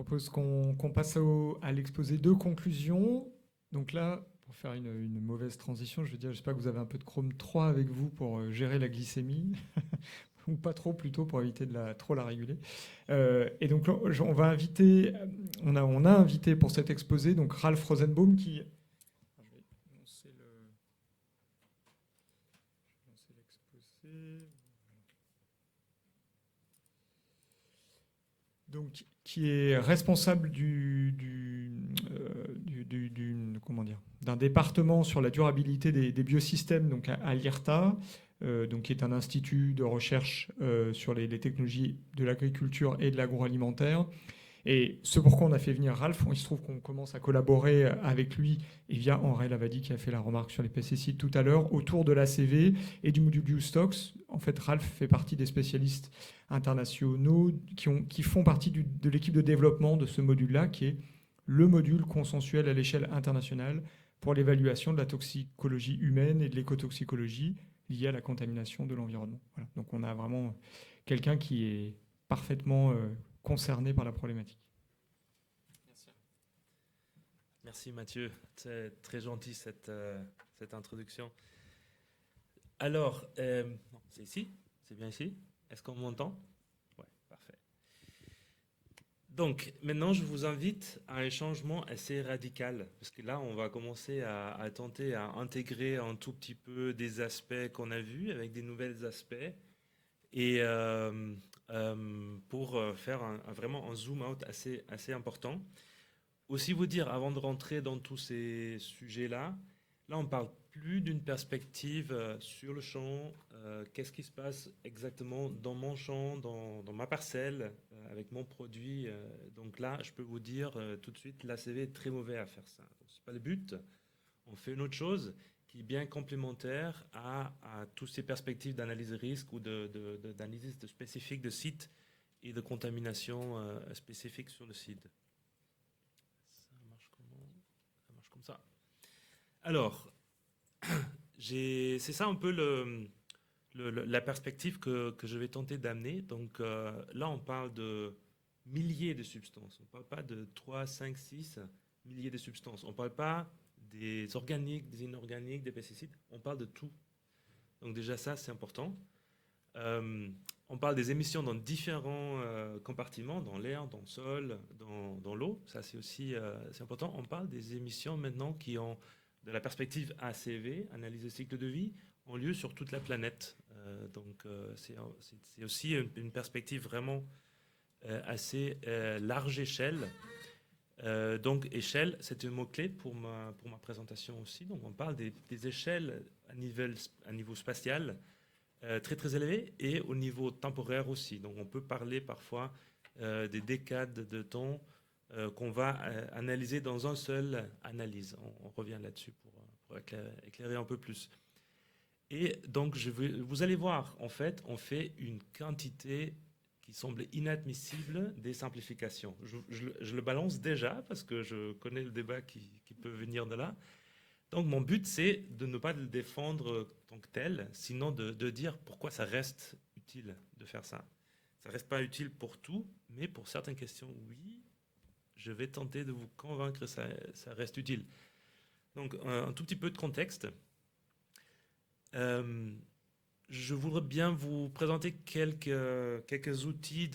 propose qu'on passe à l'exposé de conclusion. Donc là, pour faire une mauvaise transition, je veux dire, j'espère que vous avez un peu de Chrome 3 avec vous pour gérer la glycémie, ou pas trop plutôt pour éviter de trop la réguler. Et donc on va inviter, on a invité pour cet exposé donc Ralph Rosenbaum qui... Je vais lancer l'exposé. Donc, qui est responsable comment dire, d'un département sur la durabilité des biosystèmes donc à l'IRTA, donc qui est un institut de recherche sur les technologies de l'agriculture et de l'agroalimentaire. Et ce pourquoi on a fait venir Ralph, il se trouve qu'on commence à collaborer avec lui et via Henri Lavadi qui a fait la remarque sur les pesticides tout à l'heure, autour de l'ACV et du module USTOX. En fait, Ralph fait partie des spécialistes internationaux qui font partie de l'équipe de développement de ce module-là, qui est le module consensuel à l'échelle internationale pour l'évaluation de la toxicologie humaine et de l'écotoxicologie liée à la contamination de l'environnement. Voilà. Donc on a vraiment quelqu'un qui est parfaitement concerné par la problématique. Merci. Merci Mathieu, c'est très gentil cette introduction. Alors, c'est ici? C'est bien ici? Est-ce qu'on m'entend? Oui, parfait. Donc, maintenant, je vous invite à un changement assez radical, parce que là, on va commencer à tenter à intégrer un tout petit peu des aspects qu'on a vus avec des nouveaux aspects, et pour faire vraiment un zoom out assez important. Aussi vous dire, avant de rentrer dans tous ces sujets-là, là on parle plus d'une perspective sur le champ, qu'est-ce qui se passe exactement dans mon champ, dans ma parcelle, avec mon produit. Donc là, je peux vous dire tout de suite, l'ACV est très mauvais à faire ça. Ce n'est pas le but. On fait une autre chose qui est bien complémentaire à toutes ces perspectives d'analyse de risque ou d'analyse spécifique de site et de contamination spécifique sur le site. Ça marche comme ça. Alors, c'est ça un peu la perspective que je vais tenter d'amener. Donc là, on parle de milliers de substances. On ne parle pas de 3, 5, 6 milliers de substances. On ne parle pas des organiques, des inorganiques, des pesticides. On parle de tout. Donc déjà, ça, c'est important. On parle des émissions dans différents compartiments, dans l'air, dans le sol, dans l'eau. Ça, c'est aussi c'est important. On parle des émissions maintenant qui ont, de la perspective ACV, analyse de cycle de vie, ont lieu sur toute la planète. Donc, c'est aussi une perspective vraiment assez large échelle. Donc, échelle, c'est un mot-clé pour ma présentation aussi. Donc, on parle des échelles à niveau spatial, très très élevé et au niveau temporaire aussi. Donc on peut parler parfois des décades de temps qu'on va analyser dans une seule analyse. On revient là-dessus pour éclairer un peu plus. Et donc vous allez voir, en fait, on fait une quantité qui semble inadmissible des simplifications. Je le balance déjà parce que je connais le débat qui peut venir de là. Donc mon but, c'est de ne pas le défendre tant que tel, sinon de dire pourquoi ça reste utile de faire ça. Ça ne reste pas utile pour tout, mais pour certaines questions, oui, je vais tenter de vous convaincre que ça reste utile. Donc un tout petit peu de contexte. Je voudrais bien vous présenter quelques outils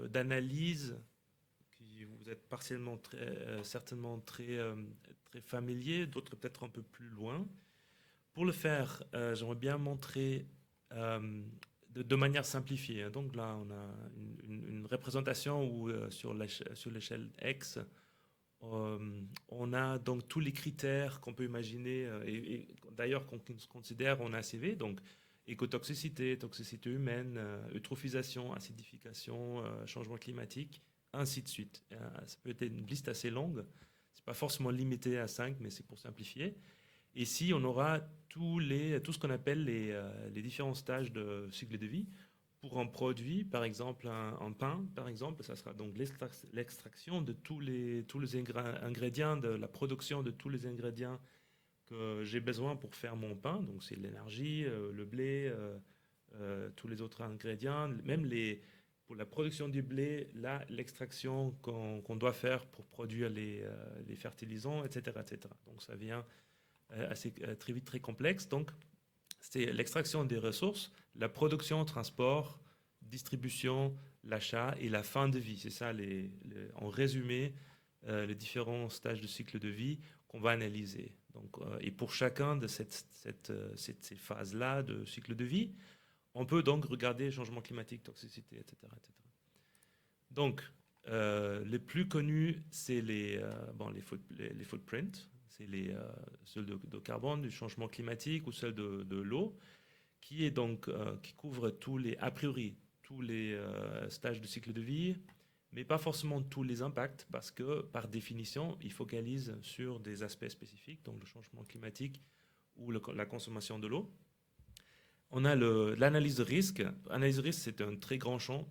d'analyse qui vous êtes partiellement certainement très familier, d'autres peut-être un peu plus loin. Pour le faire, j'aimerais bien montrer de manière simplifiée. Donc là, on a une représentation où sur l'échelle X, on a donc tous les critères qu'on peut imaginer et d'ailleurs qu'on considère en ACV, donc écotoxicité, toxicité humaine, eutrophisation, acidification, changement climatique, ainsi de suite. Ça peut être une liste assez longue. C'est pas forcément limité à 5, mais c'est pour simplifier. Et ici, on aura tout ce qu'on appelle les différents stages de cycle de vie. Pour un produit, par exemple un pain, par exemple, ça sera donc l'extraction de tous les ingrédients, de la production de tous les ingrédients que j'ai besoin pour faire mon pain. Donc c'est l'énergie, le blé, tous les autres ingrédients, même pour la production du blé, là, l'extraction qu'on doit faire pour produire les fertilisants, etc., etc. Donc ça vient très vite, très complexe. Donc c'est l'extraction des ressources, la production, transport, distribution, l'achat et la fin de vie. C'est ça, en résumé, les différents stages de cycle de vie qu'on va analyser. Donc, et pour chacun de ces phases-là de cycle de vie, on peut donc regarder changement climatique, toxicité, etc., etc. Donc, les plus connus, c'est les footprints, c'est ceux de carbone, du changement climatique ou ceux de l'eau, qui couvre a priori tous les stages de cycle de vie, mais pas forcément tous les impacts, parce que par définition, ils focalisent sur des aspects spécifiques, donc le changement climatique ou la consommation de l'eau. On a l'analyse de risque. L'analyse de risque, c'est un très grand champ.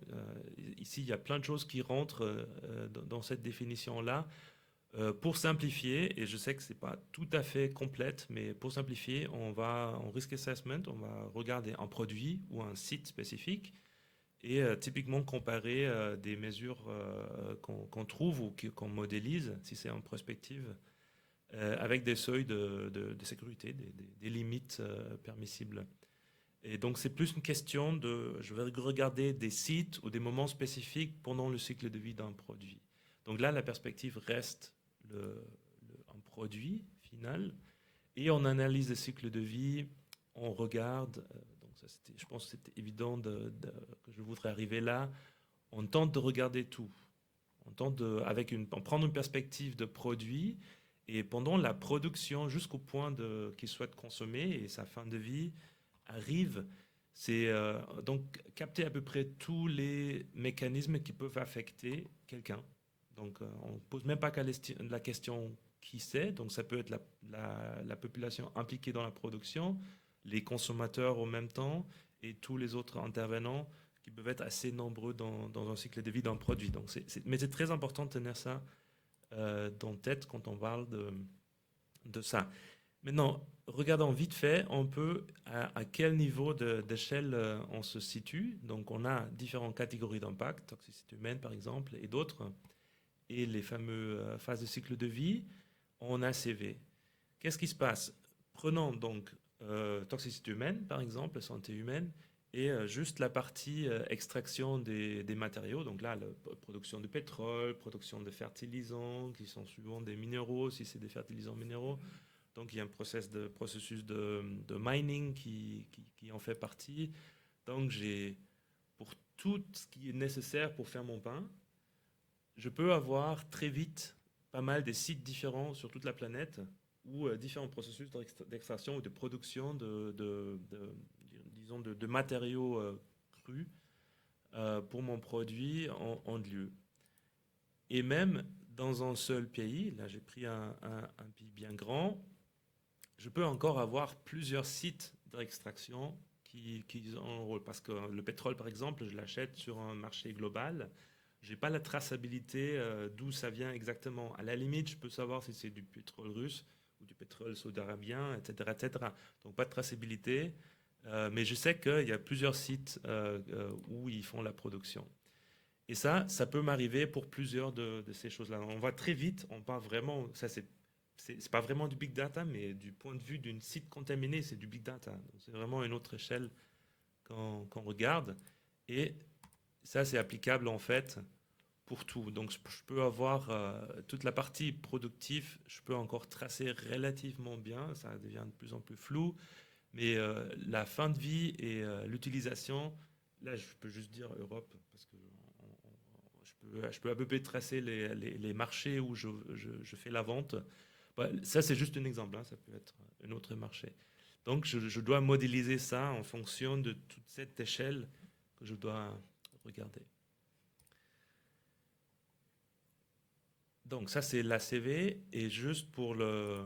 Ici, il y a plein de choses qui rentrent dans cette définition-là. Pour simplifier, et je sais que ce n'est pas tout à fait complète, mais pour simplifier, en risk assessment, on va regarder un produit ou un site spécifique et typiquement comparer des mesures qu'on trouve ou qu'on modélise, si c'est en prospective, avec des seuils de sécurité, des limites permissibles. Et donc, c'est plus une question je vais regarder des sites ou des moments spécifiques pendant le cycle de vie d'un produit. Donc là, la perspective reste un produit final. Et on analyse le cycle de vie, on regarde, donc ça, je pense que c'était évident que je voudrais arriver là, on tente de regarder tout. On tente prendre une perspective de produit, et pendant la production, jusqu'au point qu'il soit consommé et sa fin de vie, arrive, c'est donc capter à peu près tous les mécanismes qui peuvent affecter quelqu'un. Donc on ne pose même pas la question qui c'est, donc ça peut être la population impliquée dans la production, les consommateurs en même temps et tous les autres intervenants qui peuvent être assez nombreux dans un cycle de vie d'un produit. Donc mais c'est très important de tenir ça dans tête quand on parle de ça. Maintenant, regardons vite fait, on peut à quel niveau d'échelle on se situe. Donc, on a différentes catégories d'impact, toxicité humaine par exemple, et d'autres, et les fameuses phases de cycle de vie en ACV. Qu'est-ce qui se passe? Prenons donc toxicité humaine par exemple, santé humaine, et juste la partie extraction des matériaux. Donc là, la production de pétrole, production de fertilisants, qui sont souvent des minéraux, si c'est des fertilisants minéraux. Donc, il y a un processus de mining qui en fait partie. Donc, pour tout ce qui est nécessaire pour faire mon pain, je peux avoir très vite pas mal des sites différents sur toute la planète ou différents processus d'extraction ou de production de matériaux crus pour mon produit en lieu. Et même dans un seul pays, là j'ai pris un pays bien grand, je peux encore avoir plusieurs sites d'extraction qui ont un rôle. Parce que le pétrole, par exemple, je l'achète sur un marché global. Je n'ai pas la traçabilité d'où ça vient exactement. À la limite, je peux savoir si c'est du pétrole russe ou du pétrole saoudien, etc., etc. Donc, pas de traçabilité. Mais je sais qu'il y a plusieurs sites où ils font la production. Et ça peut m'arriver pour plusieurs de ces choses-là. On va très vite, on part vraiment, ça c'est pas vraiment du big data, mais du point de vue d'une site contaminée, c'est du big data. C'est vraiment une autre échelle qu'on regarde. Et ça, c'est applicable en fait pour tout. Donc, je peux avoir toute la partie productive, je peux encore tracer relativement bien, ça devient de plus en plus flou. Mais la fin de vie et l'utilisation, là, je peux juste dire Europe, parce que je peux à peu près tracer les marchés où je fais la vente. Ça, c'est juste un exemple, hein, ça peut être un autre marché. Donc, je dois modéliser ça en fonction de toute cette échelle que je dois regarder. Donc, ça, c'est l'ACV. Et juste pour le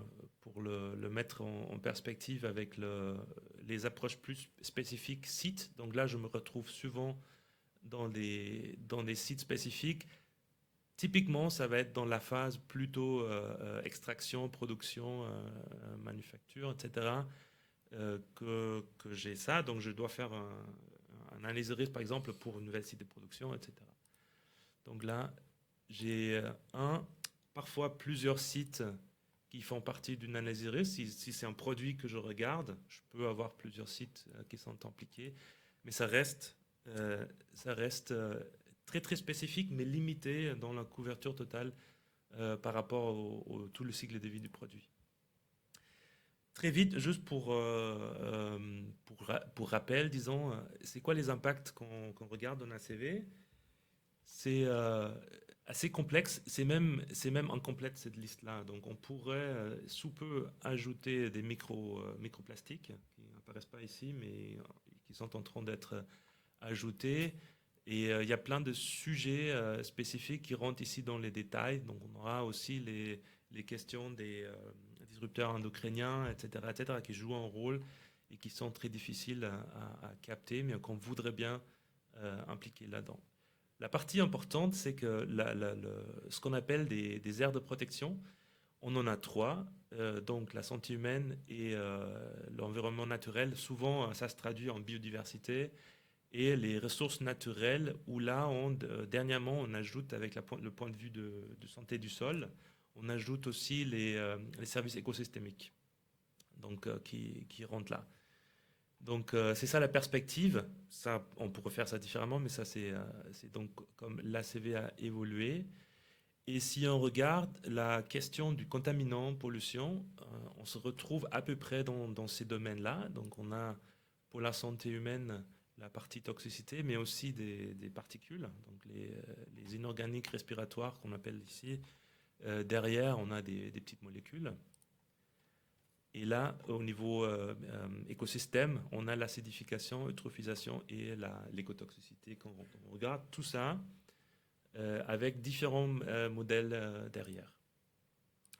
mettre en perspective avec les approches plus spécifiques sites, donc là, je me retrouve souvent dans des sites spécifiques. Typiquement, ça va être dans la phase plutôt extraction, production, manufacture, etc. Que j'ai ça. Donc, je dois faire un analyse de risque, par exemple, pour une nouvelle site de production, etc. Donc là, j'ai parfois plusieurs sites qui font partie d'une analyse de risque. Si c'est un produit que je regarde, je peux avoir plusieurs sites qui sont impliqués, mais ça reste très très spécifique, mais limité dans la couverture totale par rapport tout le cycle de vie du produit. Très vite, juste pour rappel, disons, c'est quoi les impacts qu'on regarde dans ACV? C'est assez complexe, c'est même incomplète cette liste-là. Donc on pourrait sous peu ajouter des microplastiques qui n'apparaissent pas ici, mais qui sont en train d'être ajoutés. Et il y a plein de sujets spécifiques qui rentrent ici dans les détails. Donc on aura aussi les questions des disrupteurs endocriniens, etc., qui jouent un rôle et qui sont très difficiles à capter, mais qu'on voudrait bien impliquer là-dedans. La partie importante, c'est que ce qu'on appelle des aires de protection, on en a 3. Donc la santé humaine et l'environnement naturel, souvent ça se traduit en biodiversité, et les ressources naturelles, où là, dernièrement, on ajoute avec le point de vue de santé du sol, on ajoute aussi les services écosystémiques donc, qui rentrent là. Donc c'est ça la perspective. Ça, on pourrait faire ça différemment, mais ça c'est donc comme l'ACV a évolué. Et si on regarde la question du contaminant, pollution, on se retrouve à peu près dans ces domaines-là. Donc on a pour la santé humaine la partie toxicité, mais aussi des particules, donc les inorganiques respiratoires qu'on appelle ici. Derrière, on a des petites molécules. Et là, au niveau écosystème, on a l'acidification, eutrophisation et l'écotoxicité. Quand on regarde tout ça avec différents modèles derrière.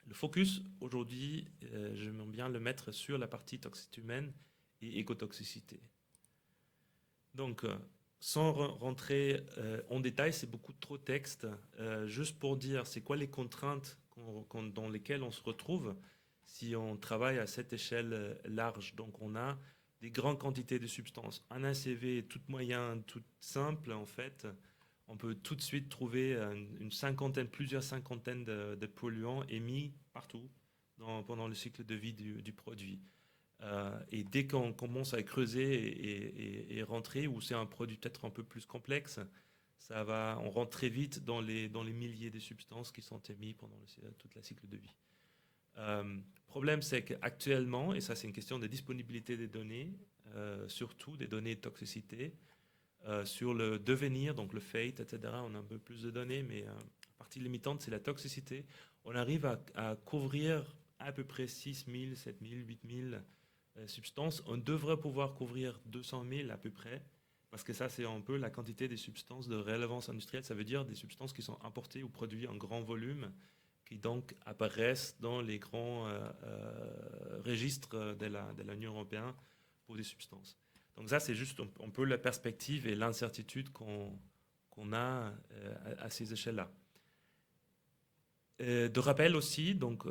Le focus, aujourd'hui, j'aime bien le mettre sur la partie toxicité humaine et écotoxicité. Donc, sans rentrer en détail, c'est beaucoup trop de texte. Juste pour dire, c'est quoi les contraintes dans lesquelles on se retrouve si on travaille à cette échelle large. Donc, on a des grandes quantités de substances. Un ACV tout moyen, tout simple, en fait, on peut tout de suite trouver plusieurs cinquantaines de polluants émis partout pendant le cycle de vie du produit. Et dès qu'on commence à creuser et rentrer, où c'est un produit peut-être un peu plus complexe, on rentre très vite dans les milliers de substances qui sont émises pendant toute la cycle de vie. Problème, c'est qu'actuellement, et ça c'est une question de disponibilité des données, surtout des données de toxicité, sur le devenir, donc le fate, etc., on a un peu plus de données, mais la partie limitante, c'est la toxicité. On arrive à couvrir à peu près 6 000, 7 000, 8 000 substances. On devrait pouvoir couvrir 200 000 à peu près, parce que ça, c'est un peu la quantité des substances de relevance industrielle. Ça veut dire des substances qui sont importées ou produites en grand volume, qui donc apparaissent dans les grands registres de l'Union européenne pour des substances. Donc ça, c'est juste un peu la perspective et l'incertitude qu'on a à ces échelles-là. De rappel aussi, donc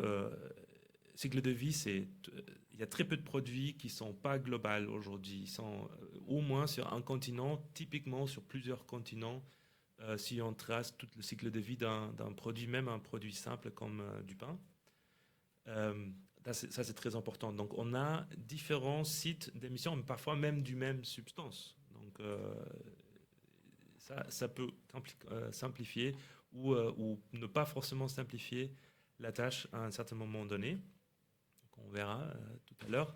cycle de vie, il y a très peu de produits qui ne sont pas globaux aujourd'hui. Ils sont au moins sur un continent, typiquement sur plusieurs continents, si on trace tout le cycle de vie d'un produit, même un produit simple comme du pain. Ça, c'est très important. Donc, on a différents sites d'émission, mais parfois même du même substance. Donc, ça peut simplifier ou ne pas forcément simplifier la tâche à un certain moment donné. On verra tout à l'heure.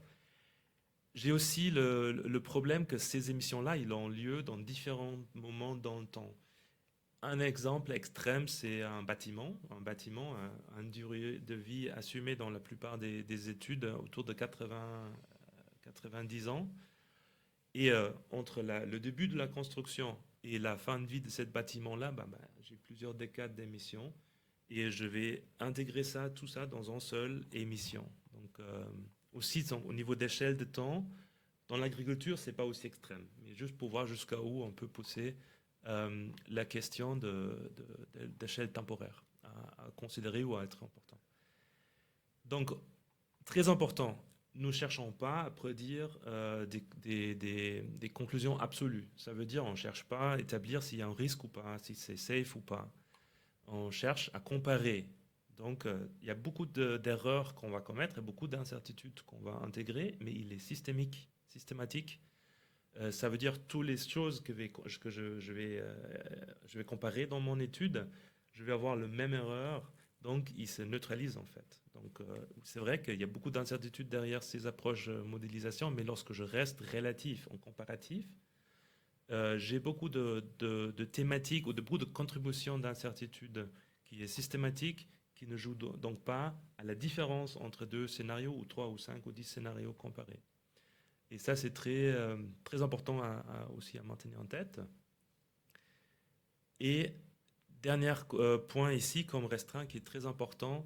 J'ai aussi le problème que ces émissions-là, ils ont lieu dans différents moments dans le temps. Un exemple extrême, c'est un bâtiment a une durée de vie assumée dans la plupart des études autour de 90 ans. Et entre le début de la construction et la fin de vie de ce bâtiment-là, j'ai plusieurs décades d'émissions. Et je vais intégrer tout ça dans une seule émission. Donc, aussi, au niveau d'échelle de temps, dans l'agriculture, ce n'est pas aussi extrême. Mais juste pour voir jusqu'à où on peut pousser la question d'échelle temporaire à considérer ou à être important. Donc, très important, nous ne cherchons pas à prédire des conclusions absolues. Ça veut dire on ne cherche pas à établir s'il y a un risque ou pas, si c'est safe ou pas. On cherche à comparer. Donc, il y a beaucoup d'erreurs qu'on va commettre et beaucoup d'incertitudes qu'on va intégrer, mais il est systématique. Ça veut dire toutes les choses que je vais comparer dans mon étude, je vais avoir le même erreur, donc il se neutralise en fait. Donc, c'est vrai qu'il y a beaucoup d'incertitudes derrière ces approches modélisation, mais lorsque je reste relatif en comparatif, j'ai beaucoup de thématiques ou beaucoup de contributions d'incertitude qui est systématique, qui ne joue donc pas à la différence entre deux scénarios ou 3 ou 5 ou 10 scénarios comparés. Et ça, c'est très important aussi à maintenir en tête. Et dernier point ici, comme restreint, qui est très important,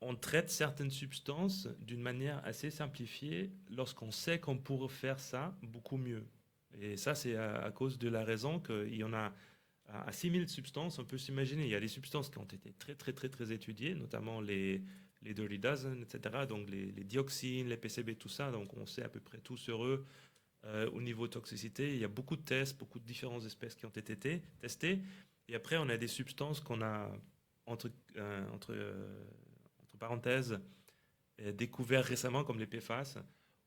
on traite certaines substances d'une manière assez simplifiée lorsqu'on sait qu'on pourrait faire ça beaucoup mieux. Et ça, c'est à cause de la raison qu'il y en a à 6000 substances, on peut s'imaginer. Il y a des substances qui ont été très étudiées, notamment les Dirty Dozen, etc. Donc les dioxines, les PCB, tout ça. Donc on sait à peu près tout sur eux au niveau toxicité. Il y a beaucoup de tests, beaucoup de différentes espèces qui ont été testées. Et après, on a des substances qu'on a, entre parenthèses, découvert récemment, comme les PFAS,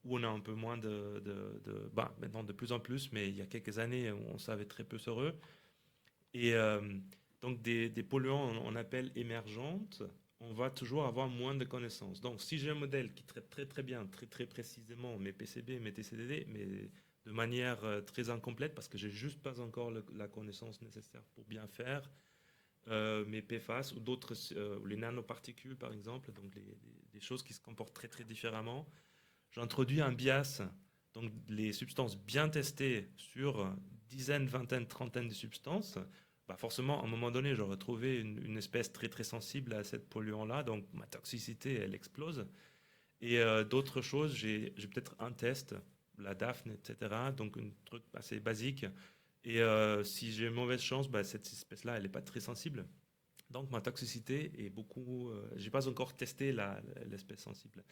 où on a un peu moins maintenant de plus en plus, mais il y a quelques années, on savait très peu sur eux. Et donc des polluants, on appelle émergentes, on va toujours avoir moins de connaissances. Donc si j'ai un modèle qui traite très bien, très précisément mes PCB, mes TCDD, mais de manière très incomplète, parce que j'ai juste pas encore la connaissance nécessaire pour bien faire, mes PFAS ou d'autres, les nanoparticules par exemple, donc des choses qui se comportent très différemment. J'introduis un bias, donc les substances bien testées sur dizaines, vingtaines, trentaines de substances. Bah forcément, à un moment donné, j'aurais trouvé une espèce très sensible à cette polluant-là, donc ma toxicité, elle explose. Et d'autres choses, j'ai peut-être un test, la Daphne, etc., donc un truc assez basique. Et si j'ai une mauvaise chance, bah, cette espèce-là, elle n'est pas très sensible. Donc ma toxicité est beaucoup... j'ai pas encore testé l'espèce sensible.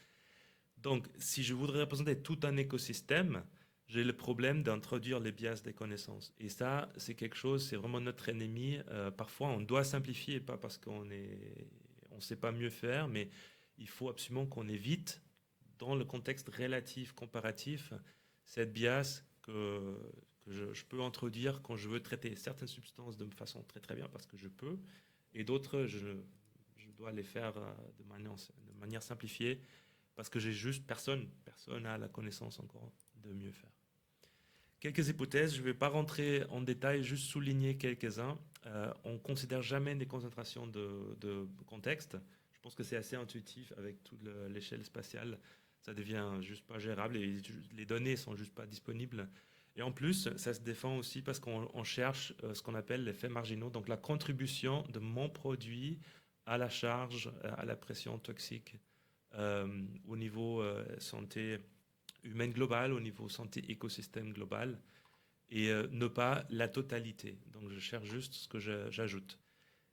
Donc, si je voudrais représenter tout un écosystème, j'ai le problème d'introduire les biais des connaissances. Et ça, c'est quelque chose, c'est vraiment notre ennemi. Parfois, on doit simplifier, pas parce on sait pas mieux faire, mais il faut absolument qu'on évite, dans le contexte relatif, comparatif, cette bias que je peux introduire quand je veux traiter certaines substances de façon très bien, parce que je peux, et d'autres, je dois les faire de manière simplifiée, parce que j'ai juste personne n'a la connaissance encore de mieux faire. Quelques hypothèses, je ne vais pas rentrer en détail, juste souligner quelques-uns. On ne considère jamais des concentrations de contexte. Je pense que c'est assez intuitif avec toute l'échelle spatiale. Ça devient juste pas gérable et les données sont juste pas disponibles. Et en plus, ça se défend aussi parce qu'on cherche ce qu'on appelle les faits marginaux, donc la contribution de mon produit à la charge, à la pression toxique au niveau santé humaine globale, au niveau santé écosystème global, et ne pas la totalité. Donc je cherche juste ce que j'ajoute.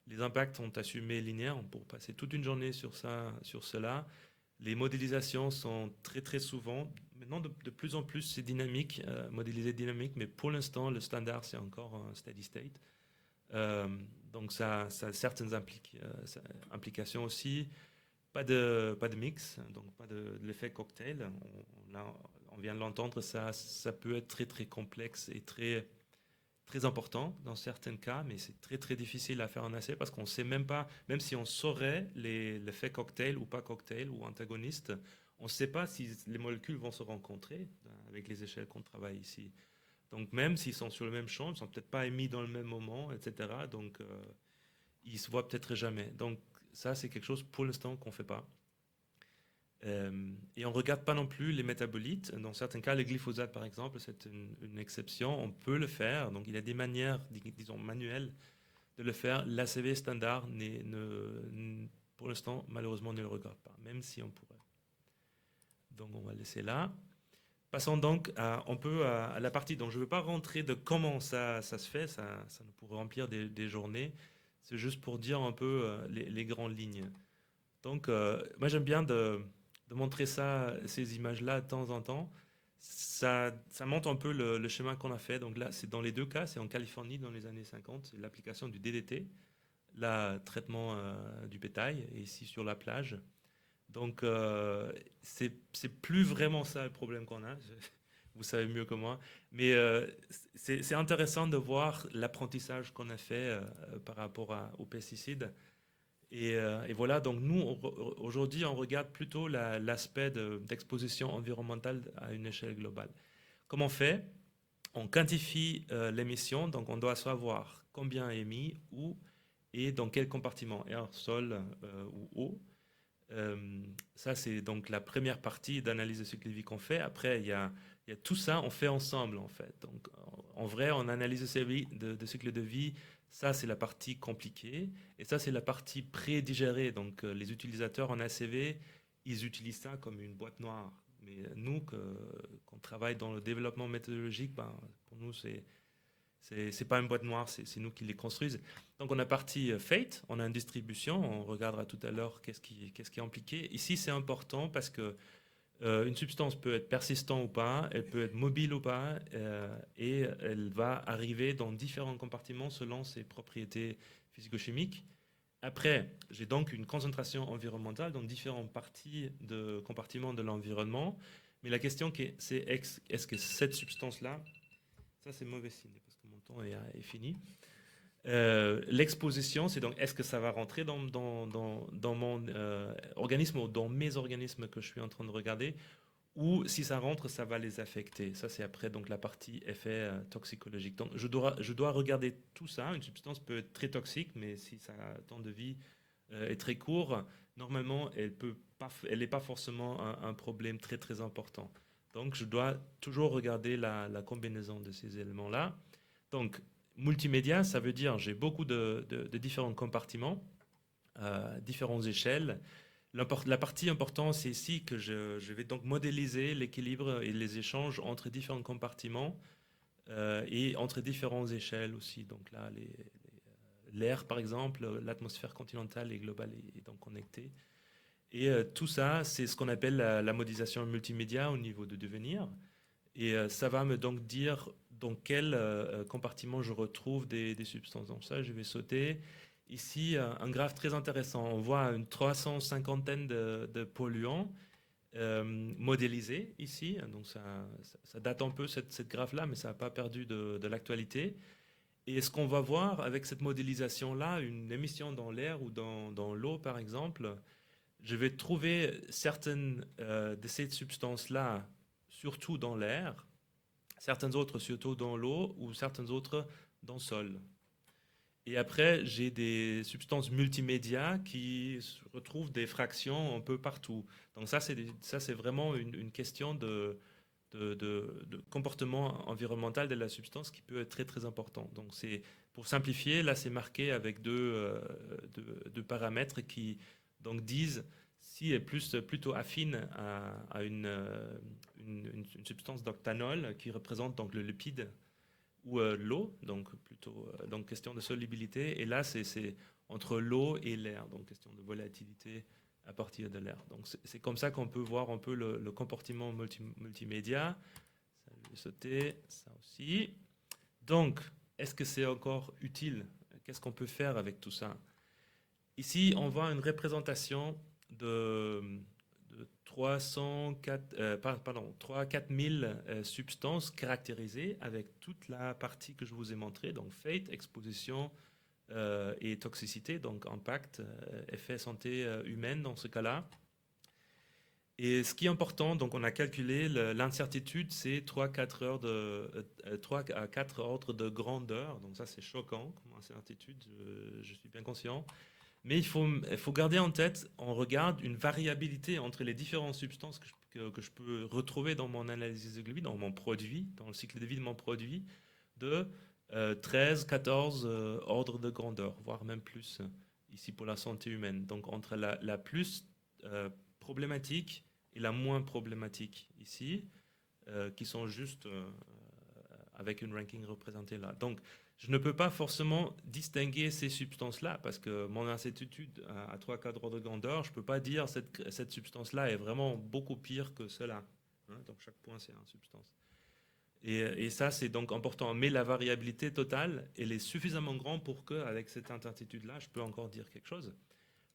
Les impacts sont assumés linéaires, on pourrait passer toute une journée sur cela. Les modélisations sont très souvent, maintenant de plus en plus c'est dynamique, modélisé dynamique, mais pour l'instant le standard c'est encore un steady state. Donc ça a certaines implications aussi. Pas de mix, donc pas de l'effet cocktail. On vient de l'entendre, ça peut être très complexe et très important dans certains cas, mais c'est très difficile à faire en assay parce qu'on ne sait même pas, même si on saurait l'effet cocktail ou pas cocktail ou antagoniste, on ne sait pas si les molécules vont se rencontrer avec les échelles qu'on travaille ici. Donc même s'ils sont sur le même champ, ils ne sont peut-être pas émis dans le même moment, etc. Donc ils ne se voient peut-être jamais. Donc ça, c'est quelque chose pour l'instant qu'on ne fait pas. Et on ne regarde pas non plus les métabolites. Dans certains cas, le glyphosate, par exemple, c'est une exception. On peut le faire. Donc, il y a des manières, disons, manuelles de le faire. L'ACV standard, pour l'instant, malheureusement, ne le regarde pas, même si on pourrait. Donc, on va le laisser là. Passons donc un peu à la partie. Donc, je ne veux pas rentrer de comment ça se fait. Ça nous pourrait remplir des journées. C'est juste pour dire un peu les grandes lignes. Donc, moi, j'aime bien de montrer ces images-là de temps en temps. Ça montre un peu le chemin qu'on a fait. Donc là, c'est dans les deux cas, c'est en Californie dans les années 50, c'est l'application du DDT, là, traitement du bétail, et ici sur la plage. Donc, c'est plus vraiment ça le problème qu'on a. Vous savez mieux que moi. Mais c'est intéressant de voir l'apprentissage qu'on a fait par rapport aux pesticides. Et voilà, donc nous, aujourd'hui, on regarde plutôt l'aspect d'exposition environnementale à une échelle globale. Comment on fait? On quantifie l'émission, donc on doit savoir combien est émis, où et dans quel compartiment, air, sol ou eau. Ça, c'est donc la première partie d'analyse de cycle de vie qu'on fait. Après, il y a tout ça, on fait ensemble, en fait. Donc, en vrai, en analyse de cycle de vie, ça, c'est la partie compliquée. Et ça, c'est la partie pré-digérée. Donc, les utilisateurs en ACV, ils utilisent ça comme une boîte noire. Mais nous, qu'on travaille dans le développement méthodologique, ben, pour nous, c'est pas une boîte noire, c'est nous qui les construisons. Donc on a partie Fate, on a une distribution, on regardera tout à l'heure qu'est-ce qui est impliqué. Ici c'est important parce que une substance peut être persistante ou pas, elle peut être mobile ou pas, et elle va arriver dans différents compartiments selon ses propriétés physico-chimiques. Après, j'ai donc une concentration environnementale dans différentes parties de compartiments de l'environnement. Mais la question c'est est-ce que cette substance-là, ça c'est mauvais signe parce que mon temps est fini. L'exposition, c'est donc est-ce que ça va rentrer dans mon organisme ou dans mes organismes que je suis en train de regarder, ou si ça rentre, ça va les affecter. Ça, c'est après donc la partie effet toxicologique. Donc, je dois regarder tout ça. Une substance peut être très toxique, mais si sa temps de vie est très court, normalement, elle n'est pas forcément un problème très, très important. Donc, je dois toujours regarder la combinaison de ces éléments-là. Donc, multimédia, ça veut dire j'ai beaucoup de différents compartiments, différentes échelles. La partie importante, c'est ici que je vais donc modéliser l'équilibre et les échanges entre différents compartiments et entre différentes échelles aussi. Donc là, l'air, par exemple, l'atmosphère continentale et globale est donc connectée. Et tout ça, c'est ce qu'on appelle la modélisation multimédia au niveau de devenir. Et ça va me donc dire dans quel compartiment je retrouve des substances. Donc ça, je vais sauter. Ici, un graphe très intéressant. On voit une 350aine de polluants modélisés ici. Donc ça date un peu cette graphe-là, mais ça n'a pas perdu de l'actualité. Et ce qu'on va voir avec cette modélisation-là, une émission dans l'air ou dans l'eau, par exemple, je vais trouver certaines de ces substances-là, surtout dans l'air, certaines autres surtout dans l'eau ou certaines autres dans le sol. Et après, j'ai des substances multimédia qui retrouvent des fractions un peu partout. Donc ça, c'est vraiment une question de comportement environnemental de la substance qui peut être très très important. Donc c'est, pour simplifier, là c'est marqué avec deux paramètres qui donc disent si elle est plutôt affine à une substance d'octanol qui représente donc le lipide ou l'eau, donc plutôt donc question de solubilité. Et là, c'est entre l'eau et l'air, donc question de volatilité à partir de l'air. Donc c'est comme ça qu'on peut voir un peu le comportement multimédia. Ça, je vais sauter, ça aussi. Donc, est-ce que c'est encore utile? Qu'est-ce qu'on peut faire avec tout ça? Ici, on voit une représentation de 3-4 000 substances caractérisées avec toute la partie que je vous ai montrée, donc fate, exposition et toxicité, donc impact, effet santé humaine dans ce cas-là. Et ce qui est important, donc on a calculé l'incertitude, c'est 3 à 4 ordres de grandeur. Donc ça, c'est choquant comme incertitude, je suis bien conscient. Mais il faut garder en tête, on regarde une variabilité entre les différentes substances que je peux retrouver dans mon analyse de vie, dans mon produit, dans le cycle de vie de mon produit, de 13, 14 ordres de grandeur, voire même plus, ici pour la santé humaine. Donc entre la plus problématique et la moins problématique ici, qui sont juste avec une ranking représentée là. Donc je ne peux pas forcément distinguer ces substances-là parce que mon incertitude à 3-4 ordres de grandeur, je ne peux pas dire cette substance-là est vraiment beaucoup pire que cela. Hein, donc chaque point, c'est une substance. Et ça, c'est donc important. Mais la variabilité totale, elle est suffisamment grande pour qu'avec cette incertitude-là, je peux encore dire quelque chose.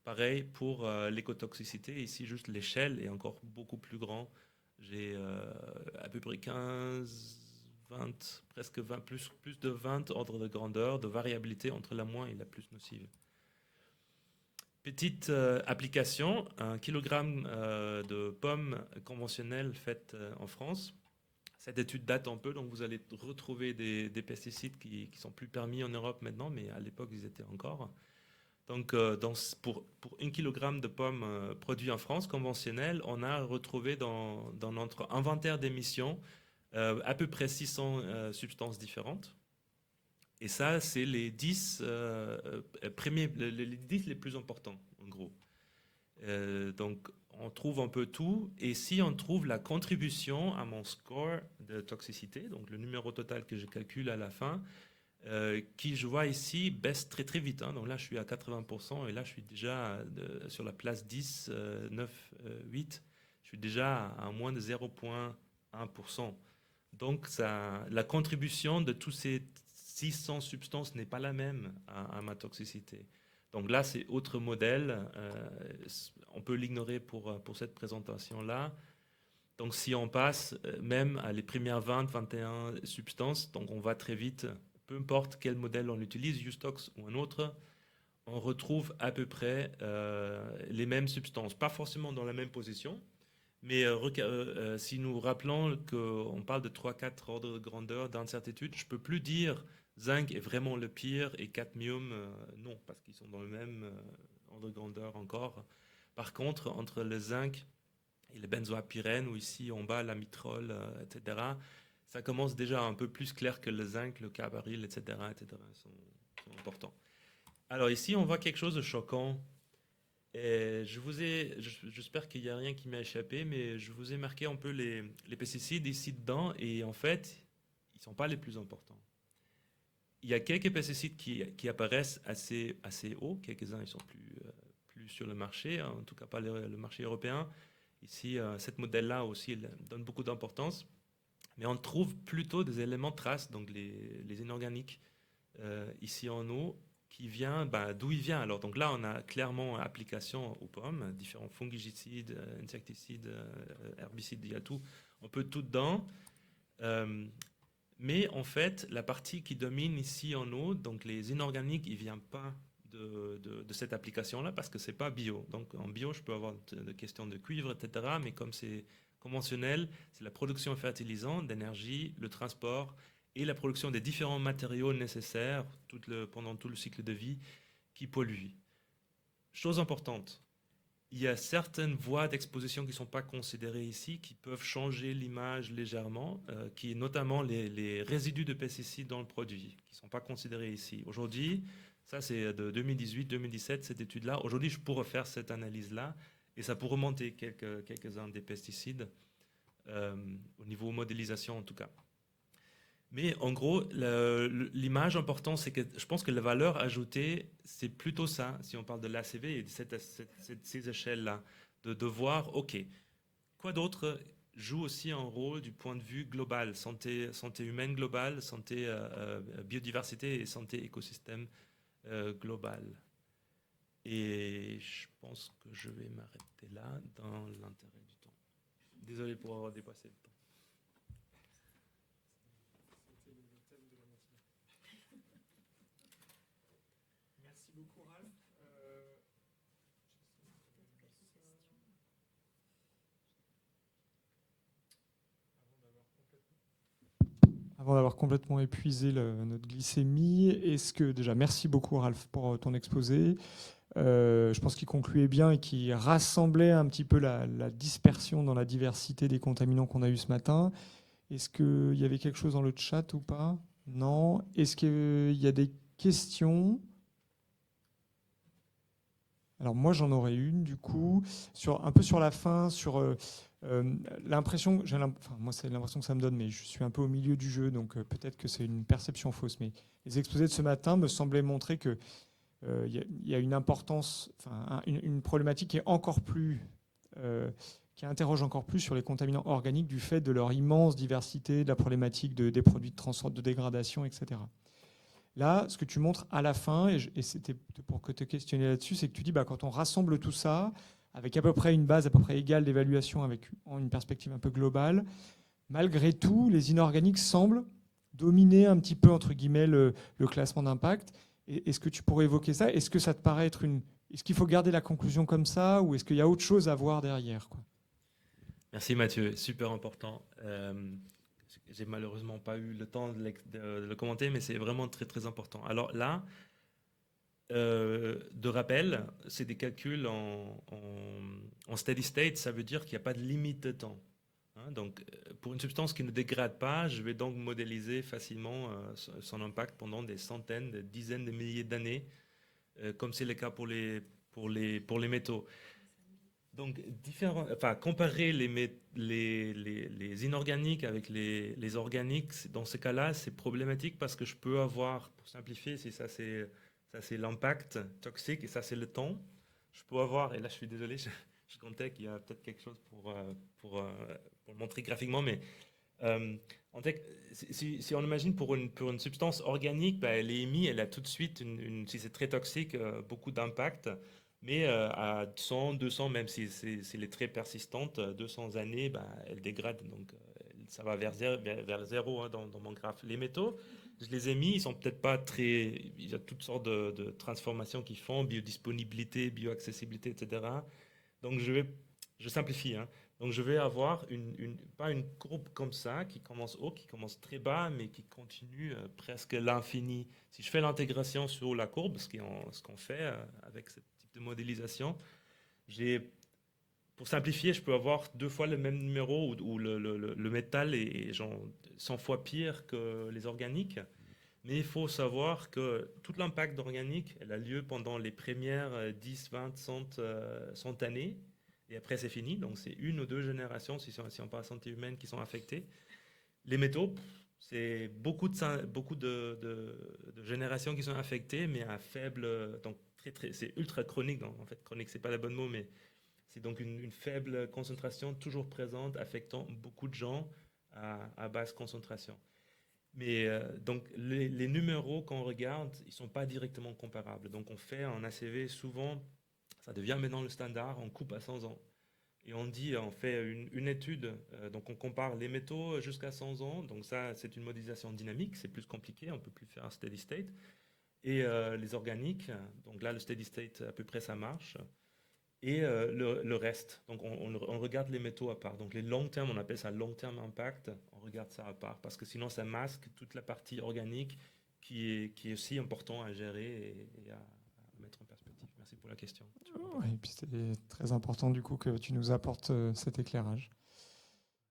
Pareil pour l'écotoxicité. Ici, juste l'échelle est encore beaucoup plus grande. J'ai à peu près 15, 20, presque 20, plus de 20 ordres de grandeur de variabilité entre la moins et la plus nocive. Petite application, 1 kilogramme de pommes conventionnelles faites en France. Cette étude date un peu, donc vous allez retrouver des pesticides qui sont plus permis en Europe maintenant, mais à l'époque ils étaient encore. Donc pour 1 kg de pommes produits en France conventionnelles, on a retrouvé dans notre inventaire d'émissions à peu près 600 substances différentes. Et ça, c'est les 10 les 10 les plus importants, en gros. Donc, on trouve un peu tout. Et si on trouve la contribution à mon score de toxicité, donc le numéro total que je calcule à la fin, qui, je vois ici, baisse très très vite. Hein. Donc là, je suis à 80% et là, je suis déjà sur la place 10, 9, 8. Je suis déjà à moins de 0,1%. Donc, la contribution de tous ces 600 substances n'est pas la même à ma toxicité. Donc là, c'est autre modèle. On peut l'ignorer pour cette présentation-là. Donc, si on passe même à les premières 20, 21 substances, donc on va très vite, peu importe quel modèle on utilise, Ustox ou un autre, on retrouve à peu près les mêmes substances. Pas forcément dans la même position, mais si nous rappelons qu'on parle de 3-4 ordres de grandeur d'incertitude, je ne peux plus dire zinc est vraiment le pire et cadmium non, parce qu'ils sont dans le même ordre de grandeur encore. Par contre, entre le zinc et le benzoapyrène, ou ici en bas l'amitrol, etc., ça commence déjà un peu plus clair que le zinc, le carbaryl, etc., sont importants. Alors ici, on voit quelque chose de choquant. Et j'espère qu'il n'y a rien qui m'a échappé, mais je vous ai marqué un peu les pesticides ici dedans, et en fait, ils ne sont pas les plus importants. Il y a quelques pesticides qui apparaissent assez haut, quelques-uns ils sont plus sur le marché, en tout cas pas le marché européen. Ici, cette modèle-là aussi donne beaucoup d'importance, mais on trouve plutôt des éléments traces, donc les inorganiques, ici en haut, qui vient, d'où il vient alors. Donc là, on a clairement application aux pommes, différents fongicides, insecticides, herbicides, il y a tout, un peu tout dedans. Mais en fait, la partie qui domine ici en haut, donc les inorganiques, ils ne viennent pas de cette application-là parce que ce n'est pas bio. Donc en bio, je peux avoir des questions de cuivre, etc. Mais comme c'est conventionnel, c'est la production fertilisante, d'énergie, le transport et la production des différents matériaux nécessaires pendant tout le cycle de vie qui polluent. Chose importante, il y a certaines voies d'exposition qui ne sont pas considérées ici, qui peuvent changer l'image légèrement, qui est notamment les résidus de pesticides dans le produit, qui ne sont pas considérés ici. Aujourd'hui, ça c'est de 2018-2017, cette étude-là. Aujourd'hui, je pourrais faire cette analyse-là, et ça pourrait remonter quelques-uns des pesticides, au niveau modélisation en tout cas. Mais en gros, l'image importante, c'est que je pense que la valeur ajoutée, c'est plutôt ça, si on parle de l'ACV et de ces échelles-là, de voir, OK, quoi d'autre joue aussi un rôle du point de vue global, santé humaine globale, santé biodiversité et santé écosystème global. Et je pense que je vais m'arrêter là dans l'intérêt du temps. Désolé pour avoir dépassé le temps. Merci beaucoup, Ralph. Avant d'avoir complètement épuisé notre glycémie, déjà, merci beaucoup, Ralph, pour ton exposé. Je pense qu'il concluait bien et qu'il rassemblait un petit peu la dispersion dans la diversité des contaminants qu'on a eu ce matin. Est-ce qu'il y avait quelque chose dans le chat ou pas? Non. Est-ce qu'il y a des questions? Alors moi j'en aurais une du coup, un peu sur la fin, sur l'impression, enfin, moi c'est l'impression que ça me donne, mais je suis un peu au milieu du jeu, donc peut-être que c'est une perception fausse, mais les exposés de ce matin me semblaient montrer que y a une importance, enfin une problématique qui est encore plus, qui interroge encore plus sur les contaminants organiques du fait de leur immense diversité, de la problématique des produits de transport, de dégradation, etc. Là, ce que tu montres à la fin, et c'était pour que te questionner là-dessus, c'est que tu dis, bah, quand on rassemble tout ça, avec à peu près une base à peu près égale d'évaluation, avec une perspective un peu globale, malgré tout, les inorganiques semblent dominer un petit peu, entre guillemets, le classement d'impact. Est-ce que tu pourrais évoquer ça? Est-ce que ça te paraît être une... Est-ce qu'il faut garder la conclusion comme ça, ou est-ce qu'il y a autre chose à voir derrière, quoi? Merci Mathieu, super important. J'ai malheureusement pas eu le temps de le commenter, mais c'est vraiment très très important. Alors là, de rappel, c'est des calculs en steady state, ça veut dire qu'il n'y a pas de limite de temps. Hein. Donc, pour une substance qui ne dégrade pas, je vais donc modéliser facilement son impact pendant des centaines, des dizaines de milliers d'années, comme c'est le cas pour les métaux. Donc, comparer les inorganiques avec les organiques, dans ce cas-là, c'est problématique parce que je peux avoir, pour simplifier, si ça c'est l'impact toxique et ça c'est le temps, je peux avoir, et là je suis désolé, je comptais qu'il y a peut-être quelque chose pour le montrer graphiquement, mais en fait, si on imagine pour une substance organique, bah, elle est émise, elle a tout de suite, si c'est très toxique, beaucoup d'impact. Mais à 100, 200, même si elle est très persistante, 200 années, bah, elle dégrade. Donc ça va vers le zéro, hein, dans mon graphe. Les métaux, je les ai mis, ils sont peut-être pas très. Il y a toutes sortes de transformations qu'ils font, biodisponibilité, bioaccessibilité, etc. Donc je simplifie, hein. Donc je vais avoir pas une courbe comme ça qui commence haut, qui commence très bas, mais qui continue presque l'infini. Si je fais l'intégration sur la courbe, ce qu'on fait avec ce type de modélisation, j'ai, pour simplifier, je peux avoir deux fois le même numéro où le métal est genre 100 fois pire que les organiques. Mais il faut savoir que tout l'impact d'organique, elle a lieu pendant les premières 10, 20, 100 années. Et après, c'est fini. Donc, c'est une ou deux générations, si on parle de santé humaine, qui sont affectées. Les métaux, c'est beaucoup de générations qui sont affectées, mais à faible. Donc, c'est ultra chronique. Donc, en fait, chronique, c'est pas le bon mot, mais c'est donc une faible concentration toujours présente, affectant beaucoup de gens à basse concentration. Mais donc les numéros qu'on regarde, ils ne sont pas directement comparables. Donc on fait en ACV souvent, ça devient maintenant le standard, on coupe à 100 ans. Et on dit, on fait une étude, donc on compare les métaux jusqu'à 100 ans. Donc ça, c'est une modélisation dynamique, c'est plus compliqué, on ne peut plus faire un steady state. Et les organiques, donc là le steady state, à peu près ça marche. Et le reste, donc on regarde les métaux à part. Donc les long term, on appelle ça long term impact, on regarde ça à part, parce que sinon ça masque toute la partie organique qui est aussi important à gérer et à mettre en perspective. Merci pour la question. Ouais, et puis c'est très important du coup que tu nous apportes cet éclairage.